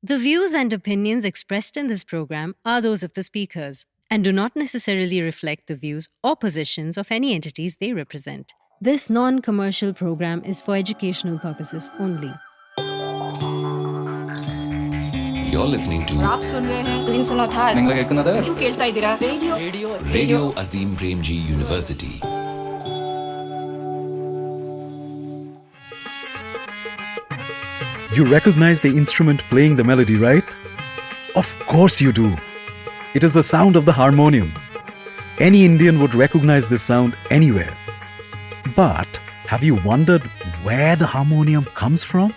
The views and opinions expressed in this program are those of the speakers and do not necessarily reflect the views or positions of any entities they represent. This non commercial program is for educational purposes only. You're listening to आप सुन रहे हैं तो इन सुनो था ನೀವು ಕೇಳ್ತಾ ಇದ್ದೀರಾ Radio Azim Premji University. You recognize the instrument playing the melody, right? Of course you do. It is the sound of the harmonium. Any Indian would recognize this sound anywhere. But have you wondered where the harmonium comes from?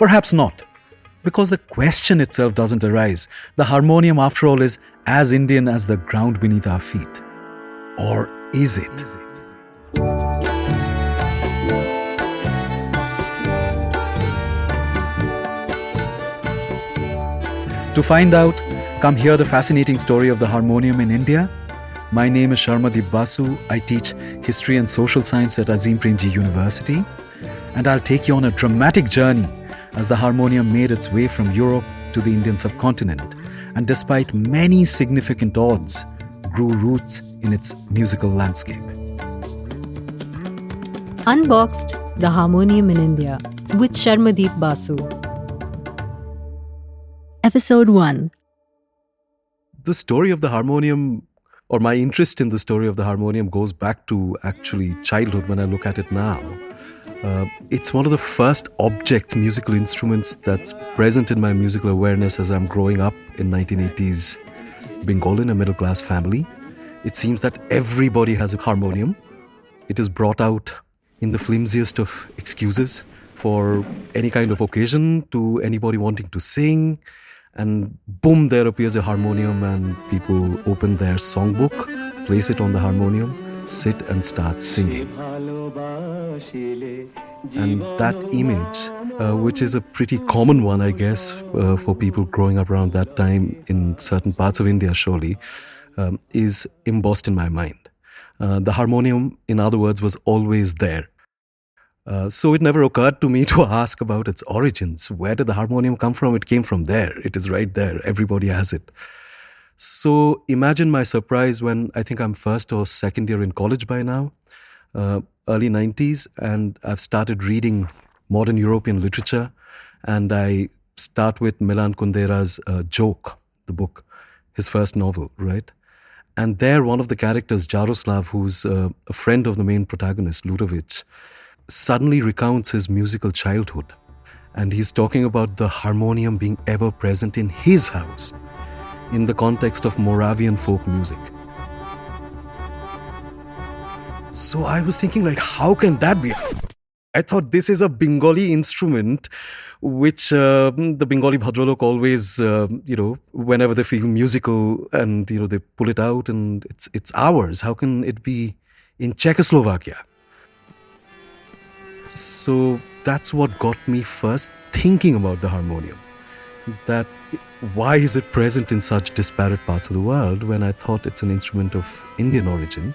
Perhaps not, because the question itself doesn't arise. The harmonium, after all, is as Indian as the ground beneath our feet. Or is it? To find out, come hear the fascinating story of the harmonium in India. My name is Sharmadip Basu. I teach history and social science at Azim Premji University. And I'll take you on a dramatic journey as the harmonium made its way from Europe to the Indian subcontinent. And despite many significant odds, grew roots in its musical landscape. Unboxed, the Harmonium in India with Sharmadip Basu. Episode 1. The story of the harmonium, or my interest in the story of the harmonium, goes back to actually childhood when I look at it now. It's one of the first objects, musical instruments, that's present in my musical awareness as I'm growing up in 1980s Bengal in a middle-class family. It seems that everybody has a harmonium. It is brought out in the flimsiest of excuses for any kind of occasion, to anybody wanting to sing. And boom, there appears a harmonium and people open their songbook, place it on the harmonium, sit and start singing. And that image, which is a pretty common one, I guess, for people growing up around that time in certain parts of India, surely, is embossed in my mind. The harmonium, in other words, was always there. So it never occurred to me to ask about its origins. Where did the harmonium come from? It came from there. It is right there. Everybody has it. So imagine my surprise when I think I'm first or second year in college by now, early 90s, and I've started reading modern European literature, and I start with Milan Kundera's Joke, the book, his first novel, right? And there one of the characters, Jaroslav, who's a friend of the main protagonist, Ludovic, suddenly recounts his musical childhood. And he's talking about the harmonium being ever present in his house in the context of Moravian folk music. So I was thinking, like, how can that be? I thought this is a Bengali instrument which the Bengali Bhadralok always, whenever they feel musical and, they pull it out and it's ours. How can it be in Czechoslovakia? So that's what got me first thinking about the harmonium. That why is it present in such disparate parts of the world when I thought it's an instrument of Indian origin?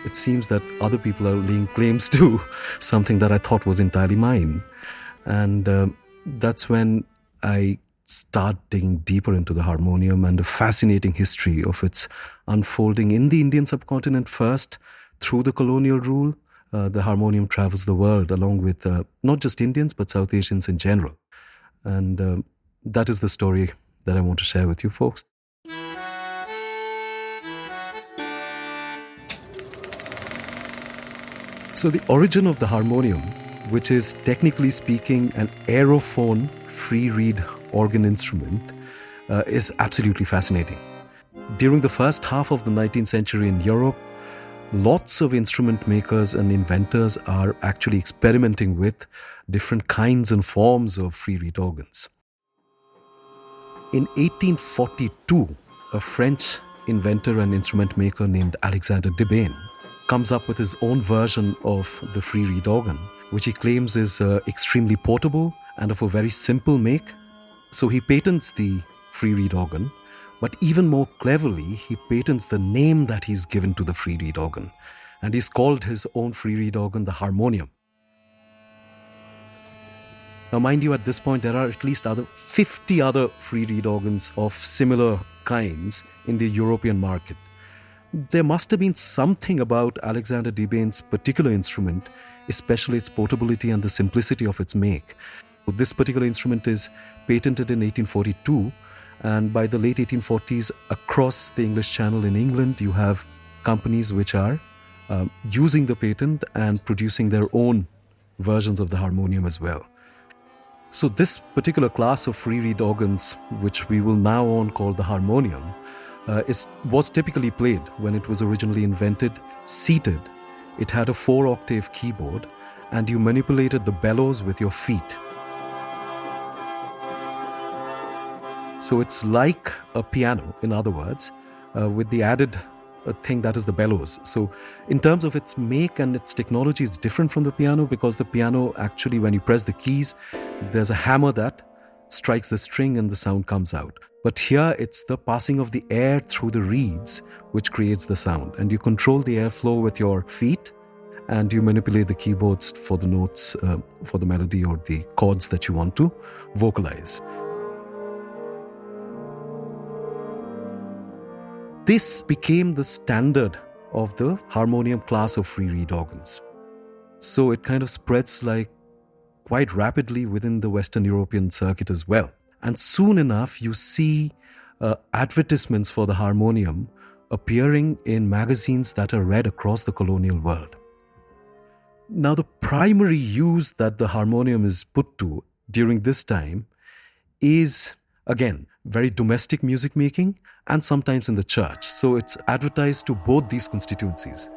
It seems that other people are laying claims to something that I thought was entirely mine. And that's when I start digging deeper into the harmonium and the fascinating history of its unfolding in the Indian subcontinent first, through the colonial rule. The harmonium travels the world along with not just Indians, but South Asians in general. And that is the story that I want to share with you folks. So the origin of the harmonium, which is technically speaking an aerophone free reed organ instrument, is absolutely fascinating. During the first half of the 19th century in Europe, lots of instrument makers and inventors are actually experimenting with different kinds and forms of free reed organs. In 1842, a French inventor and instrument maker named Alexander Debain comes up with his own version of the free reed organ, which he claims is extremely portable and of a very simple make. So he patents the free reed organ, but even more cleverly, he patents the name that he's given to the free reed organ. And he's called his own free reed organ the harmonium. Now, mind you, at this point, there are at least 50 other free reed organs of similar kinds in the European market. There must have been something about Alexander Debian's particular instrument, especially its portability and the simplicity of its make. This particular instrument is patented in 1842, and by the late 1840s, across the English Channel in England, you have companies which are using the patent and producing their own versions of the harmonium as well. So this particular class of free reed organs, which we will now on call the harmonium, was typically played when it was originally invented seated. It had a 4-octave keyboard, and you manipulated the bellows with your feet. So it's like a piano, in other words, with the added thing that is the bellows. So in terms of its make and its technology, it's different from the piano, because the piano actually, when you press the keys, there's a hammer that strikes the string and the sound comes out. But here it's the passing of the air through the reeds which creates the sound, and you control the airflow with your feet, and you manipulate the keyboards for the notes, for the melody or the chords that you want to vocalize. This became the standard of the harmonium class of free reed organs. So it kind of spreads quite rapidly within the Western European circuit as well. And soon enough, you see advertisements for the harmonium appearing in magazines that are read across the colonial world. Now, the primary use that the harmonium is put to during this time is, again, very domestic music making and sometimes in the church. So it's advertised to both these constituencies.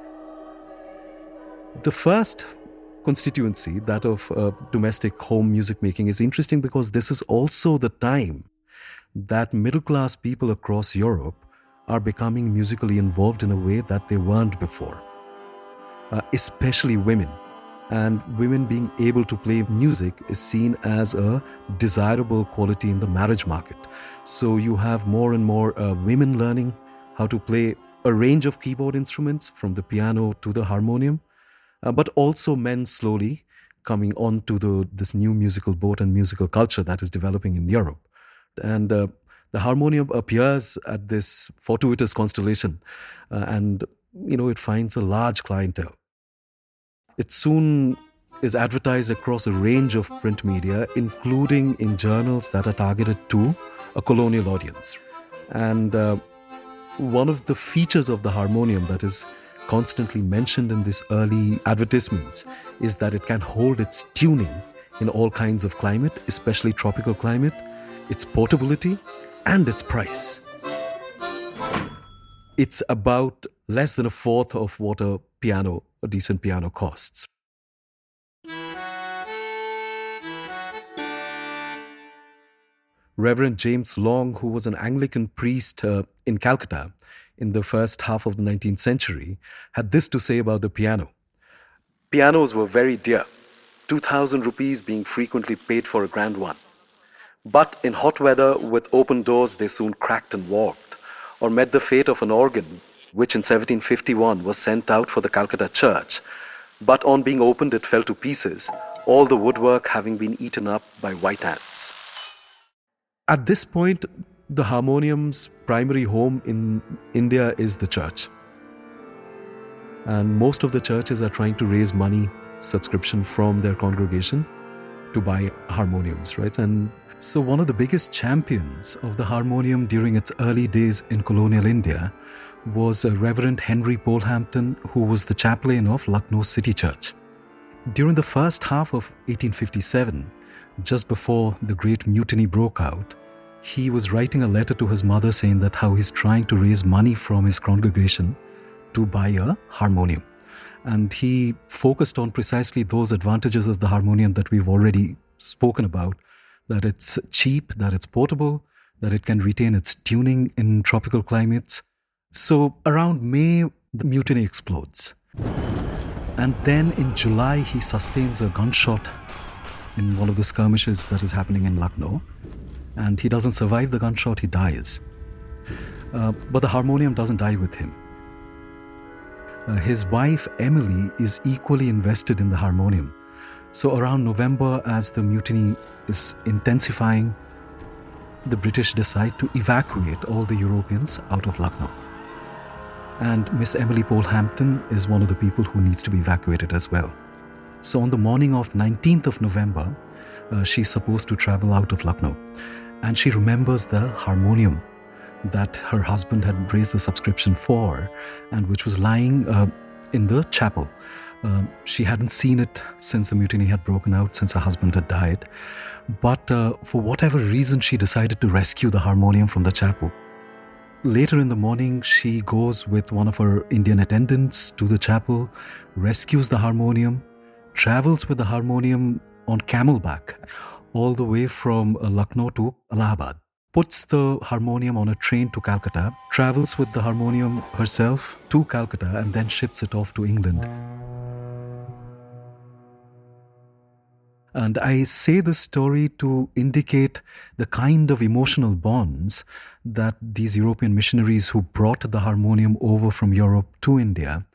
The first constituency, that of domestic home music making, is interesting because this is also the time that middle-class people across Europe are becoming musically involved in a way that they weren't before, especially women. And women being able to play music is seen as a desirable quality in the marriage market. So you have more and more women learning how to play a range of keyboard instruments, from the piano to the harmonium, but also men slowly coming on to this new musical boat and musical culture that is developing in Europe. And the harmonium appears at this fortuitous constellation, and it finds a large clientele. It soon is advertised across a range of print media, including in journals that are targeted to a colonial audience. And one of the features of the harmonium that is constantly mentioned in these early advertisements is that it can hold its tuning in all kinds of climate, especially tropical climate, its portability, and its price. It's about less than a fourth of what a decent piano costs. Reverend James Long, who was an Anglican priest in Calcutta in the first half of the 19th century, had this to say about the piano. Pianos were very dear, 2,000 rupees being frequently paid for a grand one. But in hot weather, with open doors, they soon cracked and warped, or met the fate of an organ, which in 1751 was sent out for the Calcutta church. But on being opened, it fell to pieces, all the woodwork having been eaten up by white ants. At this point, the harmonium's primary home in India is the church. And most of the churches are trying to raise money, subscription from their congregation to buy harmoniums, right? And so one of the biggest champions of the harmonium during its early days in colonial India was Reverend Henry Polehampton, who was the chaplain of Lucknow City Church. During the first half of 1857, just before the Great Mutiny broke out, he was writing a letter to his mother saying that how he's trying to raise money from his congregation to buy a harmonium. And he focused on precisely those advantages of the harmonium that we've already spoken about, that it's cheap, that it's portable, that it can retain its tuning in tropical climates. So around May, the mutiny explodes. And then in July, he sustains a gunshot in one of the skirmishes that is happening in Lucknow. And he doesn't survive the gunshot, he dies. But the harmonium doesn't die with him. His wife, Emily, is equally invested in the harmonium. So around November, as the mutiny is intensifying, the British decide to evacuate all the Europeans out of Lucknow. And Miss Emily Polehampton is one of the people who needs to be evacuated as well. So on the morning of 19th of November, she's supposed to travel out of Lucknow. And she remembers the harmonium that her husband had raised the subscription for and which was lying in the chapel. She hadn't seen it since the mutiny had broken out, since her husband had died. But for whatever reason, she decided to rescue the harmonium from the chapel. Later in the morning, she goes with one of her Indian attendants to the chapel, rescues the harmonium, travels with the harmonium on camelback all the way from Lucknow to Allahabad, puts the harmonium on a train to Calcutta, travels with the harmonium herself to Calcutta, and then ships it off to England. And I say this story to indicate the kind of emotional bonds that these European missionaries who brought the harmonium over from Europe to India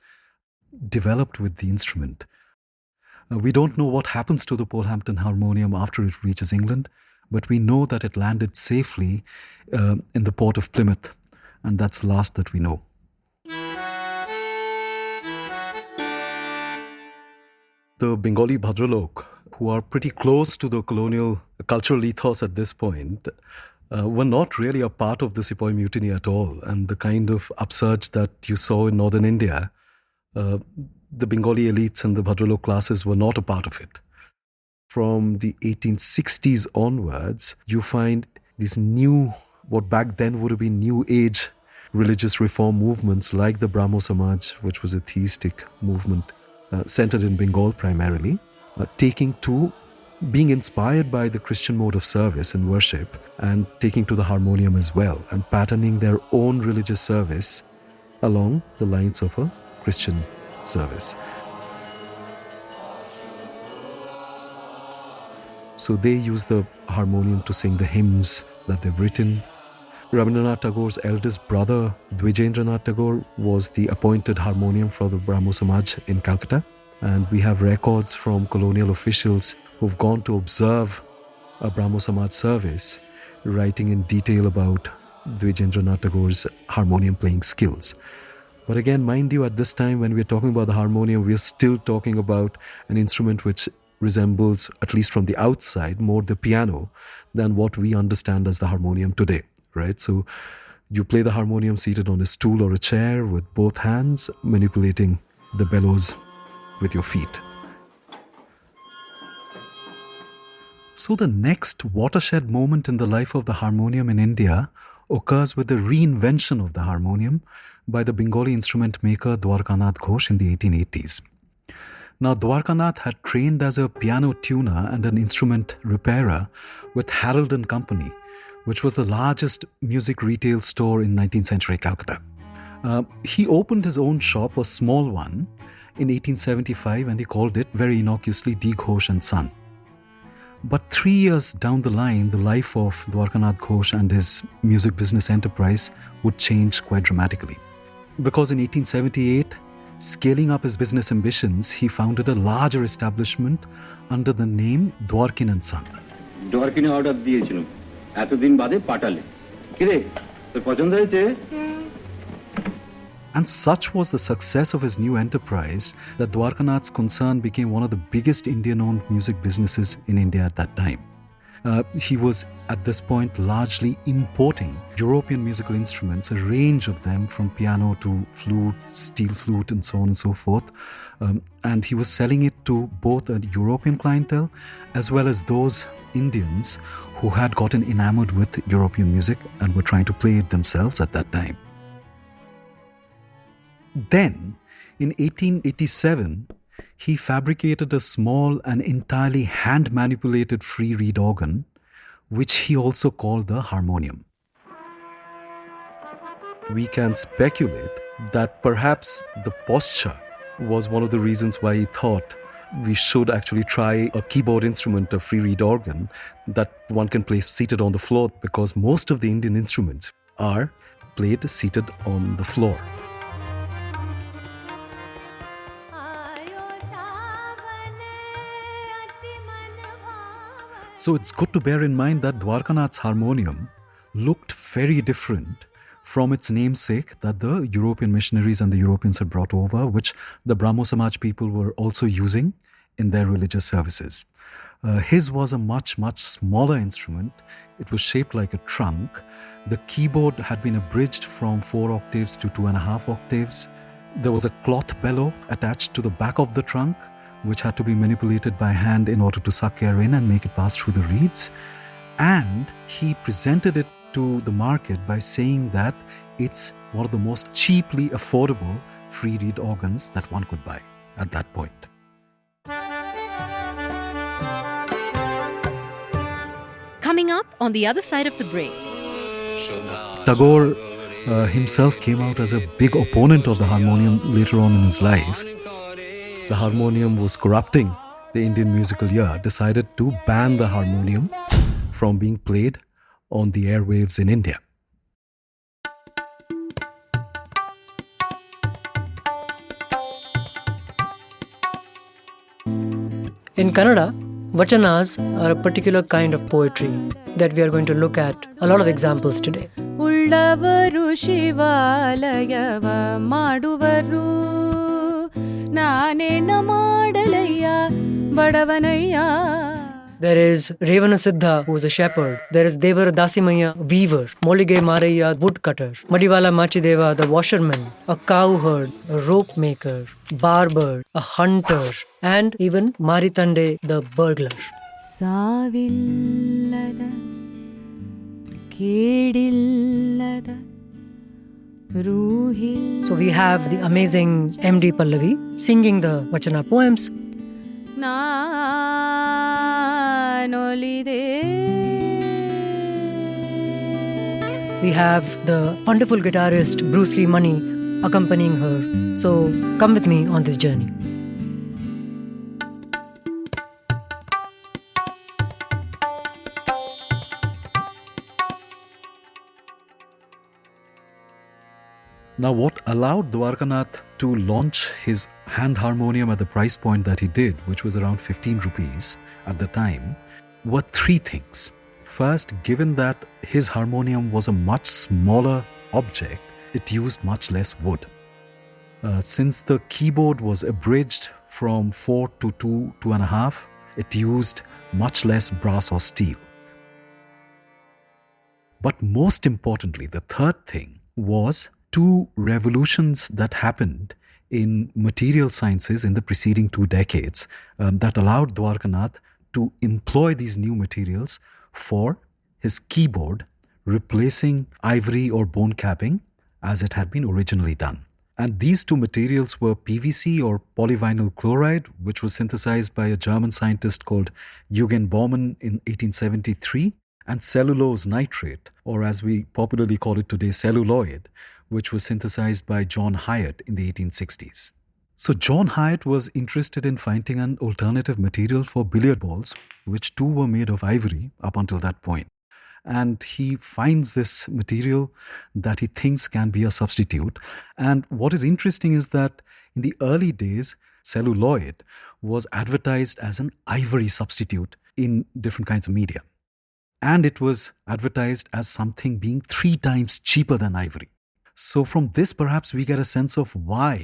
developed with the instrument. We don't know what happens to the Polehampton harmonium after it reaches England, but we know that it landed safely in the port of Plymouth, and that's the last that we know. The Bengali Bhadralok, who are pretty close to the colonial cultural ethos at this point, were not really a part of the Sepoy Mutiny at all. And the kind of upsurge that you saw in northern India, the Bengali elites and the Bhadralok classes were not a part of it. From the 1860s onwards, you find these new, what back then would have been new age religious reform movements like the Brahmo Samaj, which was a theistic movement centered in Bengal primarily, taking to being inspired by the Christian mode of service and worship and taking to the harmonium as well and patterning their own religious service along the lines of a Christian service. So they use the harmonium to sing the hymns that they've written. Rabindranath Tagore's eldest brother, Dwijendranath Tagore, was the appointed harmonium for the Brahmo Samaj in Calcutta. And we have records from colonial officials who've gone to observe a Brahmo Samaj service, writing in detail about Dwijendranath Tagore's harmonium playing skills. But again, mind you, at this time when we're talking about the harmonium, we're still talking about an instrument which resembles, at least from the outside, more the piano than what we understand as the harmonium today, right? So you play the harmonium seated on a stool or a chair with both hands, manipulating the bellows with your feet. So the next watershed moment in the life of the harmonium in India occurs with the reinvention of the harmonium by the Bengali instrument maker Dwarkanath Ghosh in the 1880s. Now, Dwarkanath had trained as a piano tuner and an instrument repairer with Harold and Company, which was the largest music retail store in 19th century Calcutta. He opened his own shop, a small one, in 1875, and he called it very innocuously D. Ghosh and Son. But 3 years down the line, the life of Dwarkanath Ghosh and his music business enterprise would change quite dramatically. Because in 1878, scaling up his business ambitions, he founded a larger establishment under the name Dwarkin and Son. Dwarkin order দিয়েছিল এতদিন বাদে পাঠালে কিরে তোর পছন্দ হয়েছে? And such was the success of his new enterprise that Dwarkanath's concern became one of the biggest Indian-owned music businesses in India at that time. He was, at this point, largely importing European musical instruments, a range of them from piano to flute, steel flute, and so on and so forth. And he was selling it to both a European clientele as well as those Indians who had gotten enamored with European music and were trying to play it themselves at that time. Then, in 1887, he fabricated a small and entirely hand-manipulated free reed organ, which he also called the harmonium. We can speculate that perhaps the posture was one of the reasons why he thought we should actually try a keyboard instrument, a free reed organ, that one can play seated on the floor, because most of the Indian instruments are played seated on the floor. So it's good to bear in mind that Dwarkanath's harmonium looked very different from its namesake that the European missionaries and the Europeans had brought over, which the Brahmo Samaj people were also using in their religious services. His was a much, much smaller instrument. It was shaped like a trunk. The keyboard had been abridged from 4 octaves to 2.5 octaves. There was a cloth bellow attached to the back of the trunk, which had to be manipulated by hand in order to suck air in and make it pass through the reeds. And he presented it to the market by saying that it's one of the most cheaply affordable free reed organs that one could buy at that point. Coming up on the other side of the break. Tagore himself came out as a big opponent of the harmonium later on in his life. The harmonium was corrupting the Indian musical ear, decided to ban the harmonium from being played on the airwaves in India. In Kannada, vachanas are a particular kind of poetry that we are going to look at a lot of examples today. ಉಳ್ಳವರು ಶಿವಾಲಯವ ಮಾಡುವರು ನಾನೇನ ಮಾಡಲಯ್ಯ ಬಡವನಯ್ಯ. There is Revana Siddha, who is a shepherd. There is Devara Dasimaya, weaver. Molige Maraya, woodcutter. Madiwala Machideva, the washerman. A cowherd, a rope maker, barber, a hunter, and even Maritande, the burglar. ಸಾವಿಲ್ಲದ ಕೇಡಿಲ್ಲದ ರೂಹಿ. So we have the amazing M.D. Pallavi singing the Vachana poems. ನಾನೊಲಿದೆ. We have the wonderful guitarist Bruce Lee Money accompanying her. So come with me on this journey. Now, what allowed Dwarkanath to launch his hand harmonium at the price point that he did, which was around 15 rupees at the time, were 3 things. First, given that his harmonium was a much smaller object, it used much less wood. Since the keyboard was abridged from 4 to 2.5, it used much less brass or steel. But most importantly, the third thing was 2 revolutions that happened in material sciences in the preceding 2 decades that allowed Dwarkanath to employ these new materials for his keyboard, replacing ivory or bone capping as it had been originally done. And these 2 materials were PVC or polyvinyl chloride, which was synthesized by a German scientist called Eugen Baumann in 1873, and cellulose nitrate, or as we popularly call it today, celluloid, which was synthesized by John Hyatt in the 1860s. So John Hyatt was interested in finding an alternative material for billiard balls, which too were made of ivory up until that point. And he finds this material that he thinks can be a substitute. And what is interesting is that in the early days, celluloid was advertised as an ivory substitute in different kinds of media. And it was advertised as something being 3 times cheaper than ivory. So from this, perhaps we get a sense of why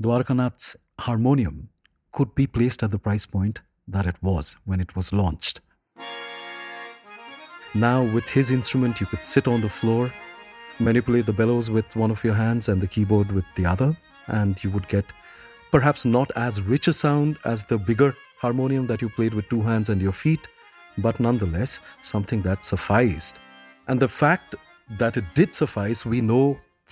Dwarkanath's harmonium could be placed at the price point that it was when it was launched. Now, with his instrument, you could sit on the floor, manipulate the bellows with one of your hands and the keyboard with the other, and you would get perhaps not as rich a sound as the bigger harmonium that you played with 2 hands and your feet, but nonetheless, something that sufficed. And the fact that it did suffice, we know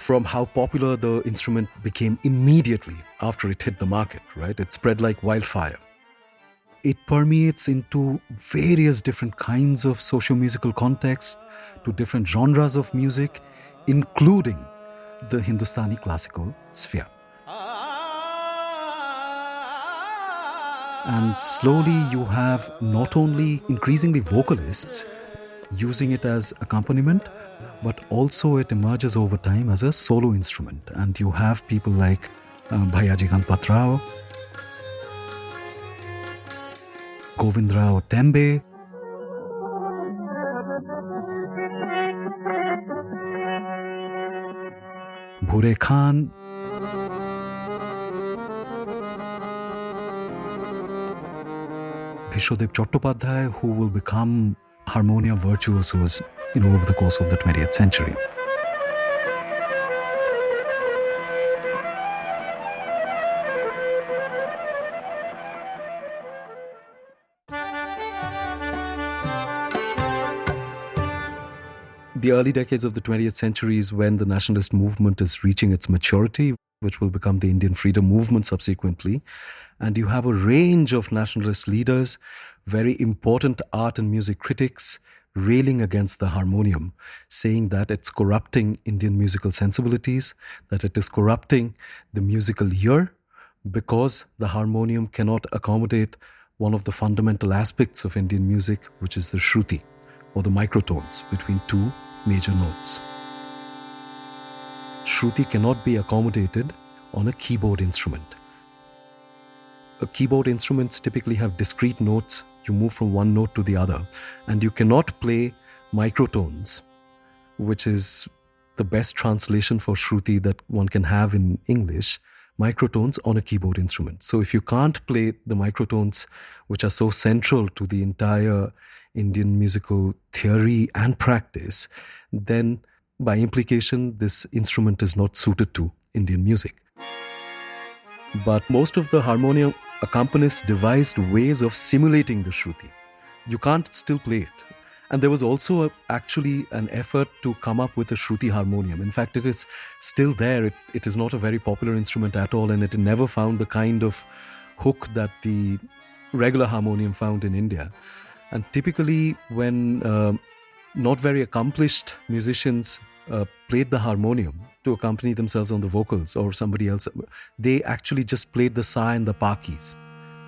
from how popular the instrument became immediately after it hit the market, right? It spread like wildfire. It permeates into various different kinds of socio-musical contexts, to different genres of music, including the Hindustani classical sphere. And slowly you have not only increasingly vocalists using it as accompaniment, but also it emerges over time as a solo instrument. And you have people like Bhayaji Ganpat Rao, Govindrao Tembe, Bhure Khan, Bishwadep Chattopadhyay, who will become harmonium virtuosos, over the course of the 20th century. The early decades of the 20th century is when the nationalist movement is reaching its maturity, which will become the Indian freedom movement subsequently. And you have a range of nationalist leaders, very important art and music critics, railing against the harmonium, saying that it's corrupting Indian musical sensibilities, that it is corrupting the musical ear, because the harmonium cannot accommodate one of the fundamental aspects of Indian music, which is the shruti, or the microtones between two major notes. Shruti cannot be accommodated on a keyboard instrument. Keyboard instruments typically have discrete notes. You move from one note to the other, and you cannot play microtones, which is the best translation for shruti that one can have in English, microtones on a keyboard instrument. So if you can't play the microtones, which are so central to the entire Indian musical theory and practice, then by implication, this instrument is not suited to Indian music. But most of the harmonium accompanists devised ways of simulating the shruti. You can't still play it. And there was also actually an effort to come up with a shruti harmonium. In fact, it is still there. It is not a very popular instrument at all, and it never found the kind of hook that the regular harmonium found in India. And typically, when not very accomplished musicians played the harmonium to accompany themselves on the vocals or somebody else, they actually just played the sa and the pa keys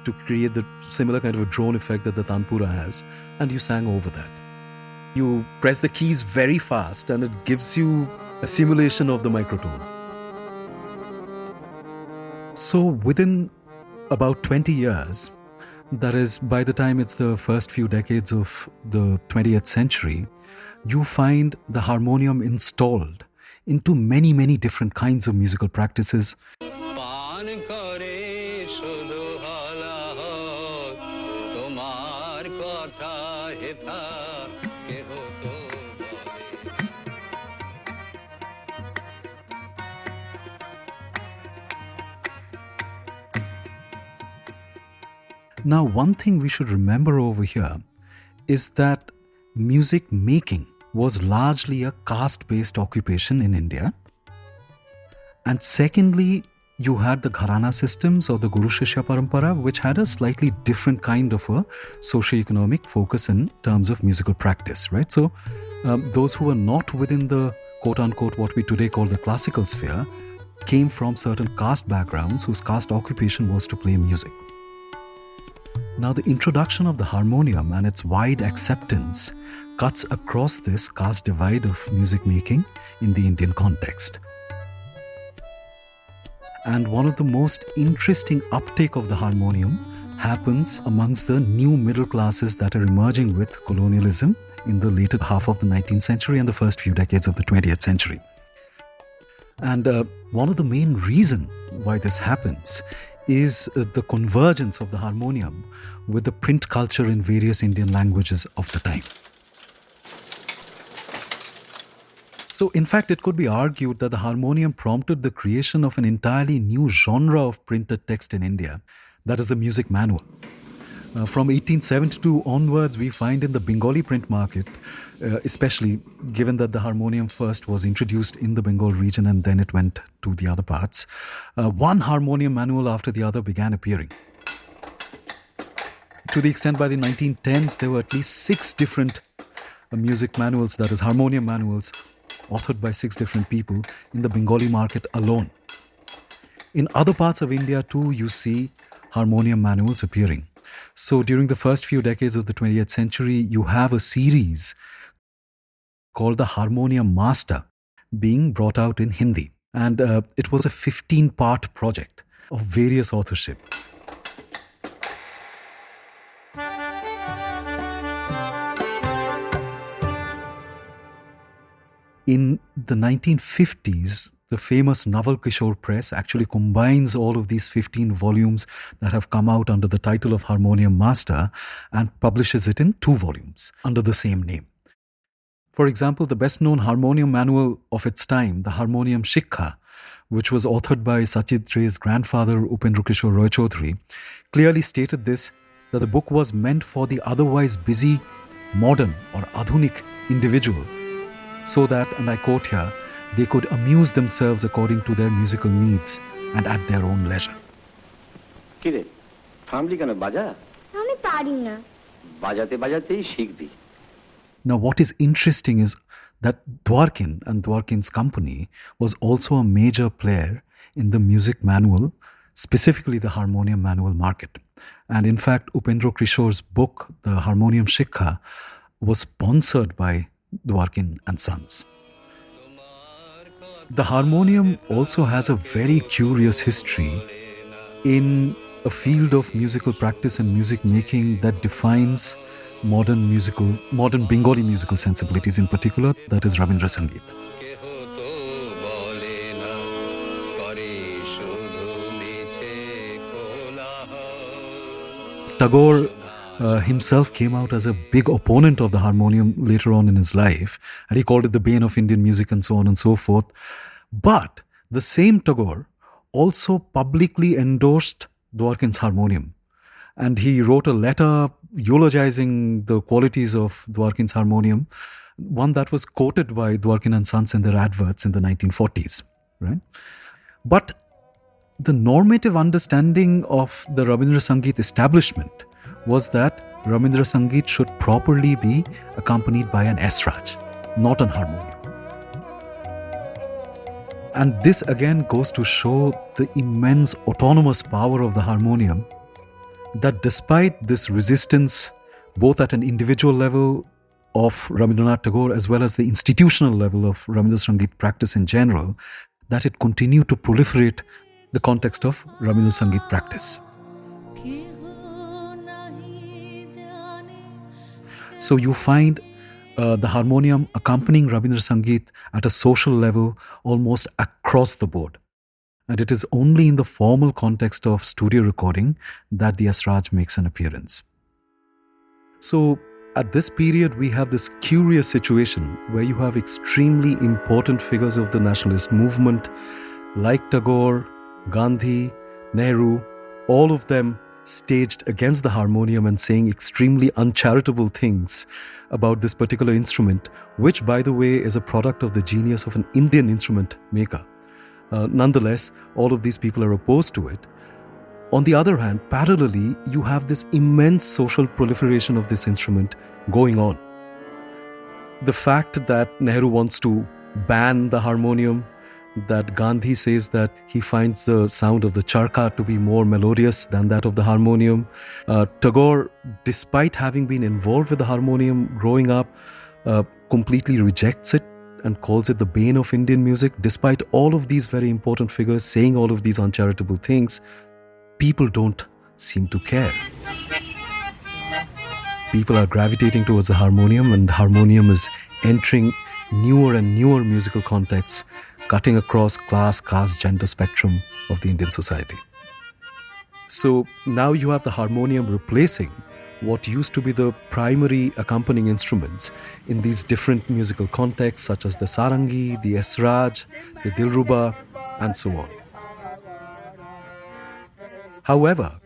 to create the similar kind of a drone effect that the tanpura has, and you sang over that. You press the keys very fast and it gives you a simulation of the microtones. So within about 20 years, that is, by the time it's the first few decades of the 20th century, you find the harmonium installed into many, many different kinds of musical practices. Now, one thing we should remember over here is that music making was largely a caste-based occupation in India. And secondly, you had the gharana systems or the Guru Shishya Parampara, which had a slightly different kind of a socio-economic focus in terms of musical practice, right? So those who were not within the quote-unquote what we today call the classical sphere came from certain caste backgrounds whose caste occupation was to play music. Now, the introduction of the harmonium and its wide acceptance cuts across this caste divide of music making in the Indian context. And one of the most interesting uptake of the harmonium happens amongst the new middle classes that are emerging with colonialism in the later half of the 19th century and the first few decades of the 20th century. And one of the main reasons why this happens is the convergence of the harmonium with the print culture in various Indian languages of the time. So, in fact, it could be argued that the harmonium prompted the creation of an entirely new genre of printed text in India, that is the music manual. From 1872 onwards, we find in the Bengali print market, especially given that the harmonium first was introduced in the Bengal region and then it went to the other parts, one harmonium manual after the other began appearing. To the extent by the 1910s, there were at least 6 different music manuals, that is harmonium manuals, authored by 6 different people in the Bengali market alone. In other parts of India too, you see harmonium manuals appearing. So during the first few decades of the 20th century, you have a series called the Harmonium Master being brought out in Hindi. And it was a 15-part project of various authorship. In the 1950s, the famous Naval Kishore Press actually combines all of these 15 volumes that have come out under the title of Harmonium Master and publishes it in 2 volumes under the same name. For example, the best-known harmonium manual of its time, the Harmonium Shikha, which was authored by Sachit Ray's grandfather, Upendra Kishore Roy Chaudhary, clearly stated this, that the book was meant for the otherwise busy, modern or adhunik individual, so that, and I quote here, they could amuse themselves according to their musical needs and at their own leisure. কিরে থামলি কেন বাজা আমি পারি না বাজাতে বাজাতেই শিখবি Now, what is interesting is that Dwarkin and Dwarkin's company was also a major player in the music manual, specifically the harmonium manual market. And in fact, Upendra Kishore's book, The Harmonium Shikha, was sponsored by Dwarkin and Sons. The harmonium also has a very curious history in a field of musical practice and music making that defines modern Bengali musical sensibilities in particular, that is Rabindra Sangeet. Tagore himself came out as a big opponent of the harmonium later on in his life, and he called it the bane of Indian music and so on and so forth. But the same Tagore also publicly endorsed Dwarkin's harmonium, and he wrote a letter eulogizing the qualities of Dwarkin's harmonium, one that was quoted by Dwarkin and Sons in their adverts in the 1940s. Right? But the normative understanding of the Rabindra Sangeet establishment was that Rabindra Sangeet should properly be accompanied by an esraj, not an harmonium. And this again goes to show the immense autonomous power of the harmonium, that despite this resistance, both at an individual level of Rabindranath Tagore as well as the institutional level of Rabindra Sangeet practice in general, that it continued to proliferate the context of Rabindra Sangeet practice. So you find the harmonium accompanying Rabindra Sangeet at a social level almost across the board. And it is only in the formal context of studio recording that the Asraj makes an appearance. So at this period, we have this curious situation where you have extremely important figures of the nationalist movement like Tagore, Gandhi, Nehru, all of them staged against the harmonium and saying extremely uncharitable things about this particular instrument, which, by the way, is a product of the genius of an Indian instrument maker. Nonetheless, all of these people are opposed to it. On the other hand, parallelly, you have this immense social proliferation of this instrument going on. The fact that Nehru wants to ban the harmonium, that Gandhi says that he finds the sound of the charkha to be more melodious than that of the harmonium. Tagore, despite having been involved with the harmonium growing up, completely rejects it and calls it the bane of Indian music. Despite all of these very important figures saying all of these uncharitable things, people don't seem to care. People are gravitating towards the harmonium, and harmonium is entering newer and newer musical contexts, cutting across class, caste, gender spectrum of the Indian society. So now you have the harmonium replacing what used to be the primary accompanying instruments in these different musical contexts, such as the sarangi, the esraj, the dilruba, and so on. However,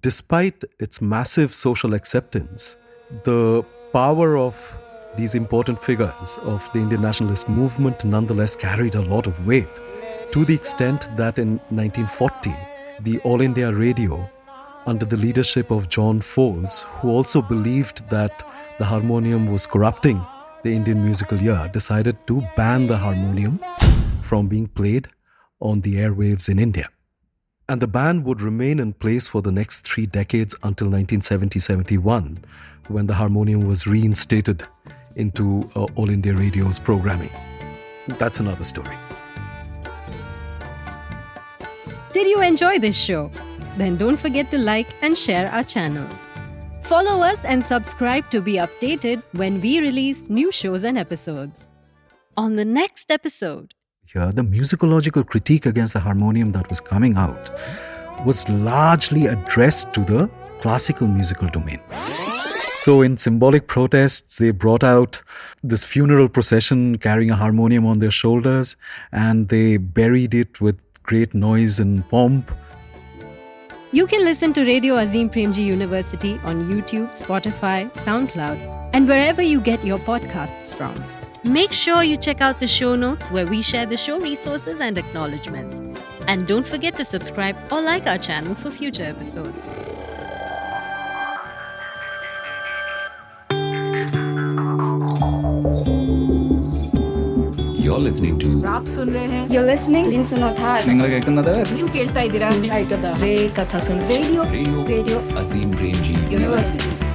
despite its massive social acceptance, the power of these important figures of the Indian nationalist movement nonetheless carried a lot of weight, to the extent that in 1940, the All India Radio, under the leadership of John Foles, who also believed that the harmonium was corrupting the Indian musical ear, decided to ban the harmonium from being played on the airwaves in India. And the ban would remain in place for the next 3 decades until 1970-71, when the harmonium was reinstated into All India Radio's programming. That's another story. Did you enjoy this show? Then don't forget to like and share our channel. Follow us and subscribe to be updated when we release new shows and episodes. On the next episode, here, the musicological critique against the harmonium that was coming out was largely addressed to the classical musical domain. So in symbolic protests, they brought out this funeral procession carrying a harmonium on their shoulders, and they buried it with great noise and pomp. You can listen to Radio Azim Premji University on YouTube, Spotify, SoundCloud, and wherever you get your podcasts from. Make sure you check out the show notes where we share the show resources and acknowledgements. And don't forget to subscribe or like our channel for future episodes. You're listening to आप सुन रहे हैं You're listening to सुनो था ನೀವು ಕೇಳ್ತಾ ಇದ್ದೀರಾ Radio Azim Premji University